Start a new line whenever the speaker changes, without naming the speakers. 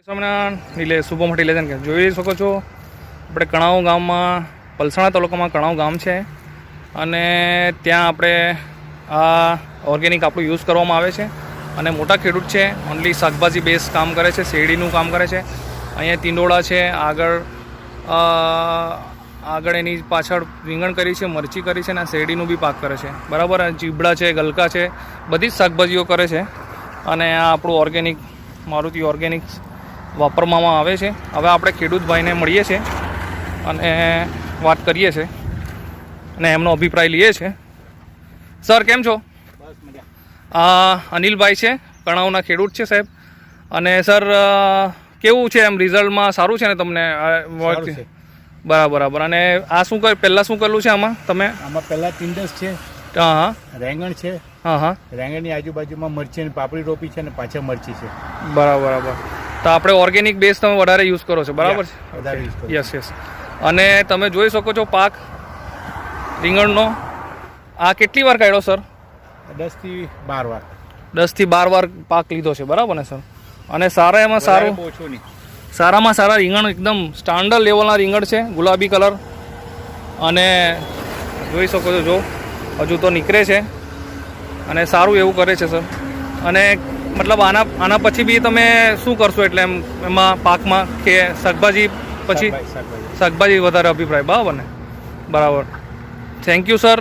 સ્વામિનારાયણ એટલે શુભમ ફર્ટિલાઇઝર કે જોઈ શકો છો આપણે કણાવ ગામમાં પલસાણા તાલુકામાં કણાવ ગામ છે અને ત્યાં આપણે આ ઓર્ગેનિક આપણું યુઝ કરવામાં આવે છે અને મોટા ખેડૂત છે, ઓનલી શાકભાજી બેઝ કામ કરે છે, શેરડીનું કામ કરે છે. અહીંયા તીંડોળા છે, આગળ એની પાછળ રીંગણ કરી છે, મરચી કરી છે અને શેરડીનું બી પાક કરે છે. બરાબર, ચીબડા છે, ગલકા છે, બધી જ શાકભાજીઓ કરે છે અને આ આપણું ઓર્ગેનિક મારુતિ ઓર્ગેનિક વાપરવામાં આવે છે. હવે આપણે ખેડૂત ભાઈને મળીએ છીએ અને વાત કરીએ છીએ અને એમનો અભિપ્રાય લઈએ છીએ. સર કેમ છો? અનિલભાઈ છે, કણાવના ખેડૂત છે સાહેબ. અને સર કેવું છે એમ રિઝલ્ટમાં સારું છે ને તમને? બરાબર. અને આ શું પહેલાં શું કરેલું છે આમાં તમે?
આમાં પહેલાં ટીંડસ છે,
હા,
રેંગણ છે,
હા,
રેંગણની આજુબાજુમાં મરચી અને પાપડી રોપી છે અને પાછળ મરચી છે.
બરાબર. તો આપણે ઓર્ગેનિક બેઝ તમે વધારે યુઝ કરો છો, બરાબર છે?
વધારે યુઝ કરો.
યસ. અને તમે જોઈ શકો છો પાક રીંગણનો આ કેટલી વાર કાઢ્યો સર?
10 થી 12 વાર.
10 થી 12 વાર પાક લીધો છે, બરાબર ને સર? અને સારામાં સારું,
ઓછું નહીં,
સારામાં સારા રીંગણ, એકદમ સ્ટાન્ડર્ડ લેવલના રીંગણ છે, ગુલાબી કલર. અને જોઈ શકો છો, જો હજુ તો નીકળે છે અને સારું એવું કરે છે સર. અને મતલબ આના પછી બી તમે શું કરશો એટલે એમાં પાકમાં કે શાકભાજી પછી? શાકભાજી વધારે અભિપ્રાય, બરાબર ને? બરાબર. Thank you sir.